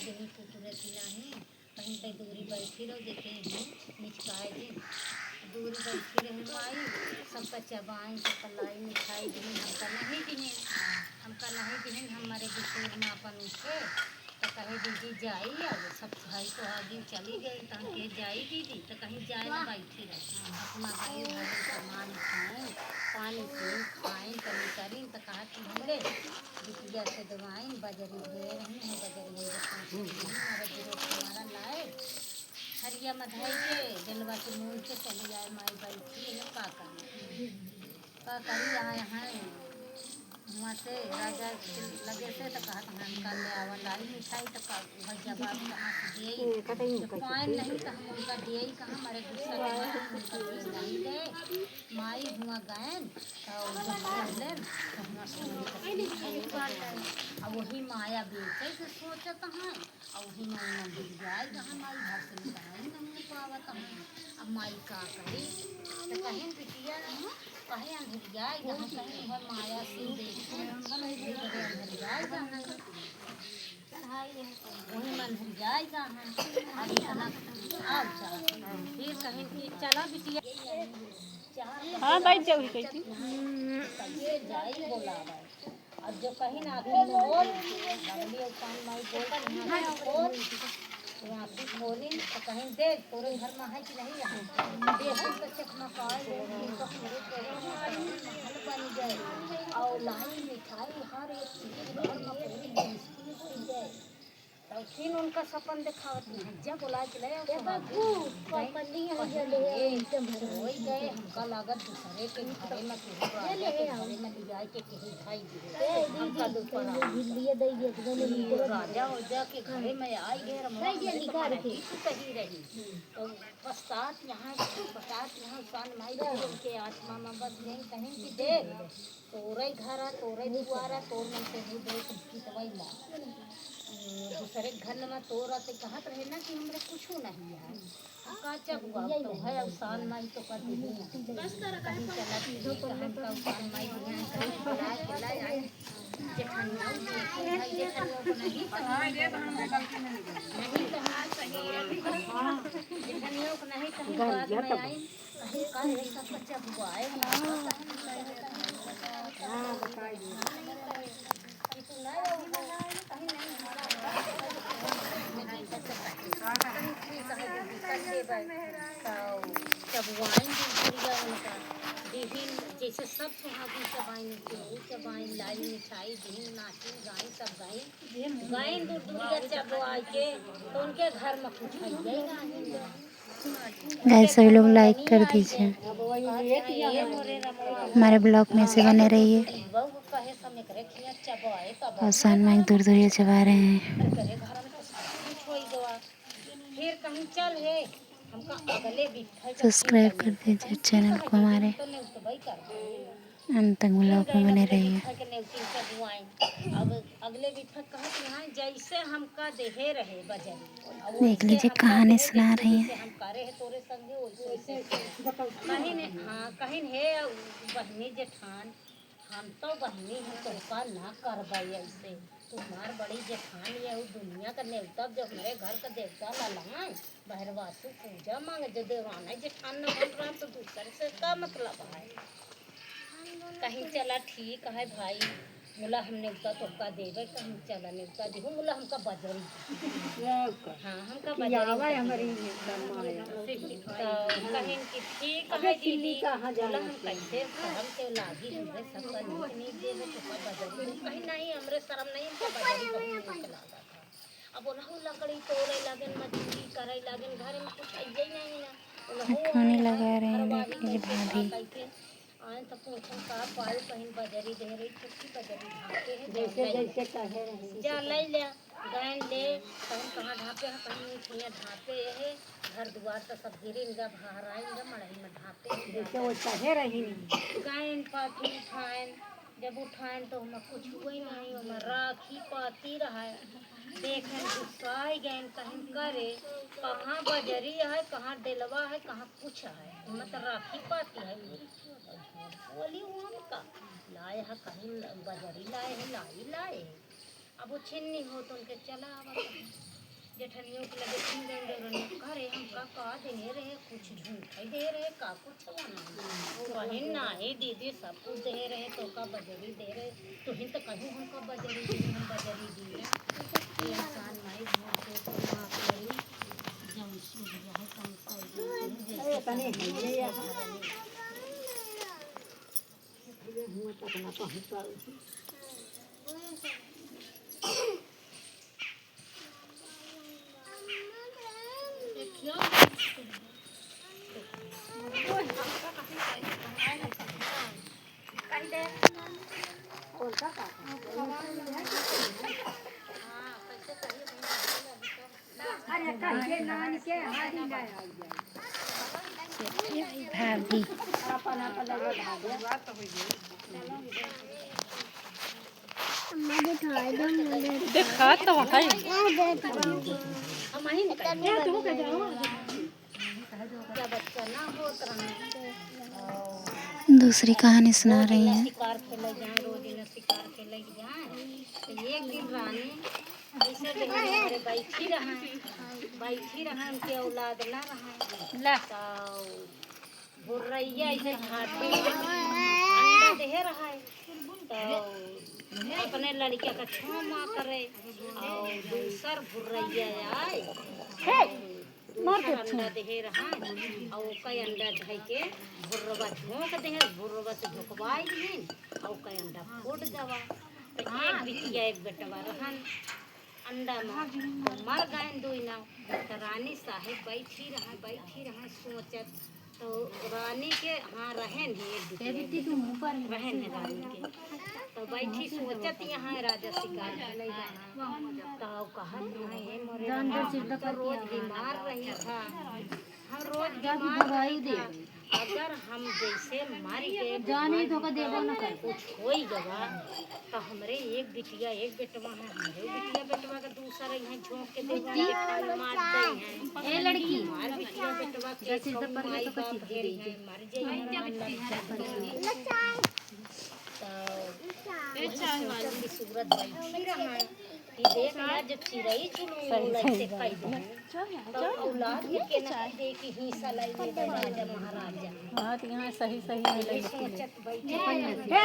देही कुकुरे थी नहीं कहीं पे दूरी बैठी रहो देखे निचकाए दिन दूरी बैठी रहे माई सबका चबाई सबका लाई मिठाई दिन हमका नहीं दिन हमारे बुजुर्ग माँ अपन उठे तो कहे दीदी जाई अब सब भाई तो आगे चली गई तो हम कहे जाई दीदी तो कहीं जाए ना बैठी रहे अपना गई घर सामान खाएँ पानी पी खाएँ कभी करें तो कहा कि हमरे बिटिया से दवाएँ बजरी दे रही हैं बजरी हमारे बुजुर्ग हमारा लाए हरिया मधाई के जलवा के मूल के चली आए माई बैठी है का करी आए हैं वहाँ से राजा लगे से तो कहा हमका ले आवा लाई मिठाई तो वह जवाब कहाँ से दिए पान नहीं तो हम उनका दिए कहाँ हमारे गुस्सा उनका नहीं गए माई हुआ गए और वही माया बेचे से सोचत हैं और वही माया गिर जाए जहाँ माई घर से निकाल नहीं पावत हैं अब माई का करी तो कहीं बिटिया कहीं अंधर जाए जहाँ कहीं वह माया से देखे अंधर जाए जहाँ वही मंदिर जाए जहाँ अभी अब फिर कहीं कि चला बिटिया हाँ बैठ जाओ कैसी जाई बोलावा अब जो कहीं ना अभी बोल बगली और कान माई बोल यहाँ से बोली तो कहीं देख तोरे घर में है कि नहीं यहाँ देखो तो चकमा पाए बन गए और लाई मिठाई हर एक चीज घर में पूरी मुश्किल हो गए तो फिर उनका सपन दिखावत नहीं जब बुला के ले गए हमका लागत दूसरे के घरे में में ले जाए के कहीं ढाई राजा उजा के घरे में आई गए सही रही तो पश्चात यहाँ सान माई उनके आत्मा में बस गई कहीं कि देख तोरे घर तोरे दुआरा तोर मन से देख दवाई ला दूसरे घर में तोरा से कहत रहे ना कि हमरे कुछ नहीं है काचा हुआ तो है अवसान माई तो कर दी बस कर कहीं चला चीजों तो हम का अवसान माई दुनिया कहीं बुलाए बुलाए आई जेठानिया भाई जेठानिया को नहीं हां ये तो हमने गलती नहीं कहा सही हां जेठानिया को नहीं कहीं बात में आई कहीं का ऐसा बच्चा हुआ है हां बताइए तू नहीं कहीं नहीं जैसे सब सुहागी चबाई चबाई लाई मिठाई दी नाची गाई सब गाई दूर दूर चबवाई के तो उनके घर में कुछ गाइस सभी लोग लाइक कर दीजिए हमारे ब्लॉग में से बने रहिए और सान माई दूर दूर चबा रहे हैं फिर कहीं चल है हमका अगले सब्सक्राइब कर दीजिए चैनल को हमारे अंत तक ब्लॉग में बने रहिए अब अगले बिठक कहत यहाँ जैसे हमका देहे रहे बजन देख लीजिए कहानी सुना रही है हम करे है तोरे संगे वैसे कहीं ने हाँ कहीं है बहनी जेठान हम तो बहनी है तुमका ना करवाई ऐसे तुम्हार बड़ी जेठानी है वो दुनिया का नेवता जब हमारे घर का देवता ललाए बहरवासु पूजा मांगे जो देवाना जेठान न बन रहा तो दूसरे से का मतलब है कहीं चला ठीक है भाई बोला हम नेवता तोका देवे तो हम चला नेवता दी बोला हमका बजरी हाँ हमका बजरी हमारी कहीं कि ठीक है दीदी बोला हम कैसे शर्म के लागी हमरे सब का नहीं देवे तो बजरी कहीं नहीं हमरे शर्म नहीं हमका बजरी बहुत नीक लगा था अब ओनहु लकड़ी तोड़े लागन मजदूरी करे लागन घर में कुछ अइए नहीं ना खाने लगा रहे हैं देख लीजिए भाभी आए तो पूछन का पाल कहीं बजरी दे रही छुट्टी बजरी ढाके है जैसे जैसे कहे रही जा ले ले गैन ले कहीं कहाँ ढापे है कहीं मीठियाँ ढापे है घर द्वार तो सब गिरे इनका बाहर आएंगे मड़ई में ढापे जैसे वो कहे रही गैन पाती उठाएं जब उठाएं तो हमें कुछ हुआ ही नहीं हमें राखी पाती रहा देखें गुस्साई गैन कहीं करे कहाँ बजरी है कहाँ डेलवा है कहाँ कुछ है मत राखी पाती है बोली उनका लाए है कहीं बजरी लाए है लाई लाए अब वो छिन्नी हो तो उनके चला आवा जेठनियों के लगे सुन गए डरने करे हम का दे रहे कुछ झूठ दे रहे का कुछ कहीं ना ही दीदी सब कुछ दे रहे तो का बजरी दे रहे तो ही तो कहूँ हम का बजरी दी हम बजरी दी ये इंसान माई झूठ के माफ करी जब सूझ जाए कम कर तने है या हुआ तक ना पहुंच भाभी देखा तो है दूसरी कहानी सुना रही हैं। शिकार खेले जाए रोज न शिकार खेले जाए तो एक दिन रानी ऐसे हमारे बैठी रहा उनके औलाद ना रहा तो भुर्रैया ऐसे घाटे अंडा दे रहा है तो अपने लड़किया का छुआ करे और दूसर भुर्रैया आए अंडा दे रहा और कई अंडा धई के भुर्रवा झोंक दे भुर्रवा से झोंकवाई दिन और कई अंडा फूट जावा तो एक बिटिया एक बेटवा रहन अंडा में तो मर गए दुई ना तो रानी साहेब बैठी रहा सोचत तो रानी के हाँ रहन है रहन है रानी के तो बैठी सोचत यहाँ राजा शिकार खेले तो कहा रोज बीमार रही था हम रोज बीमार रही अगर हम जैसे मारी गए जाने तो देगा ना कर कुछ हो ही गवा तो हमरे एक बिटिया एक बेटवा है हमरे बिटिया बेटवा का दूसरा यहाँ झोंक के देगा मार दे हैं ए लड़की मार बिटिया बेटवा के माई बाप ढेर है मर जाए तो सूरत बैठी रहा कि देख ना जब चिड़ई चुनमुनी से कई दे तो औलाद के ना दे कि हिस्सा ले ले राजा महाराजा हां तो यहां सही मिले सोचत बैठे आई गए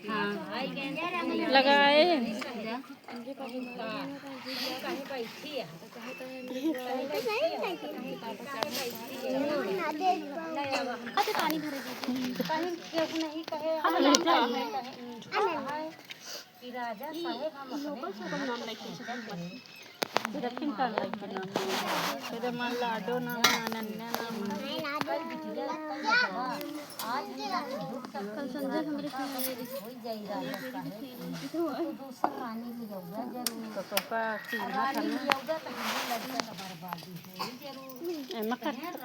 हां आई गए लगाए कहीं बैठी है पानी भरे कहीं केहू नहीं कहे कि राजा साहेब हम अपने नाम लिखे दक्षिण का लिखे नाम तेरे मन लाडो नाम अनन्या नाम आज कल संजय हमरे हो जाई राजा साहेब तो दूसरा रानी भी होगा जरूर तो का चीना रानी भी होगा तो हमारे लड़का का बर्बादी होई जरूर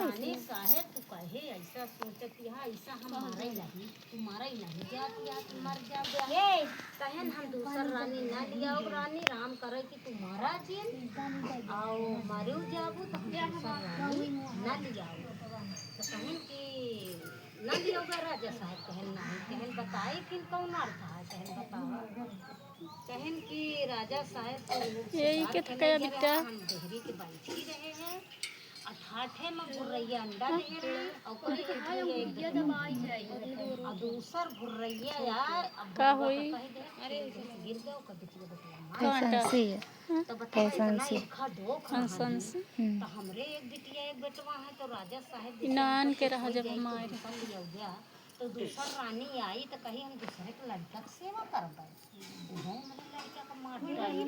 रानी साहेब तू कहे ऐसा सोचत यहाँ ऐसा हम मारे नहीं तू मारे नहीं जाती मर जाओगे कहन हम दूसर रानी ना लियाओ रानी राम करे कि तू मारा जिन आओ मारू जाबू तो हम दूसर रानी ना लियाओ तो कहन कि ना लियोगा राजा साहब कहन नहीं कहन बताए कि कौन अर्थ है कहन बताओ कहन कि राजा साहब यही के थकाया बिटा हम देहरी के बैठी रहे हैं ठाठे में भुर्रैया अंडा दे रहे और कोई एक दबाई जाए और दूसर भुर्रैया यार अब का होई अरे गिर गयो कभी तो कैसा बताइए से हंसन से तो हमरे एक बिटिया एक बेटवा है तो राजा साहब नान के रहा जब हमारे हो गया तो दूसर रानी आई तो कहीं हम दूसरे के लड़का की सेवा करबे वो मेरे लड़का का मार डाली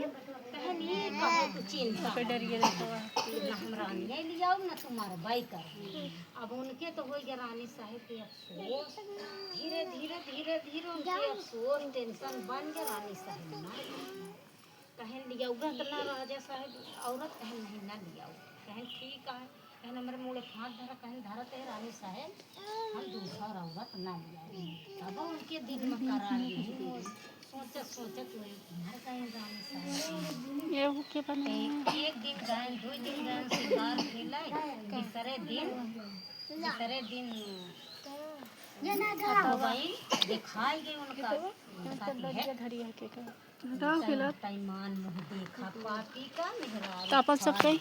कहन ये कहे तू चिंता पे डरिए देखो ना हम रानी लियाओ ना तुम्हारा भाई कर अब उनके तो हो गया रानी साहब के अफसोस धीरे उनके अफसोस टेंशन बन गया रानी साहब ना कहन लियाऊगा तो ना राजा साहब औरत कहन नहीं ना लियाओ कहन ठीक है कहन हमारे मुँह हाथ धरा कहन धरत है रानी साहब हम दूसरा औरत ना लियाओ तब उनके दिल में करार सोचत मर गए रानी साहब ये के बने एक दिन गए दो दिन गए शिकार खेले तीसरे दिन तो भाई दिखाई गई उनका साथी है धरिया के का गांव के लोग तैमान मुँह देखा पापी का मेहरारू तापल सब कई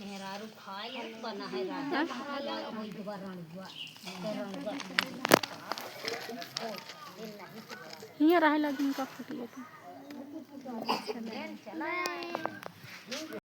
मेहरारू खाए बना है राजा महाराजा वही दोबारा रणजुआ हियाँ रहे लगी का फुटिए चला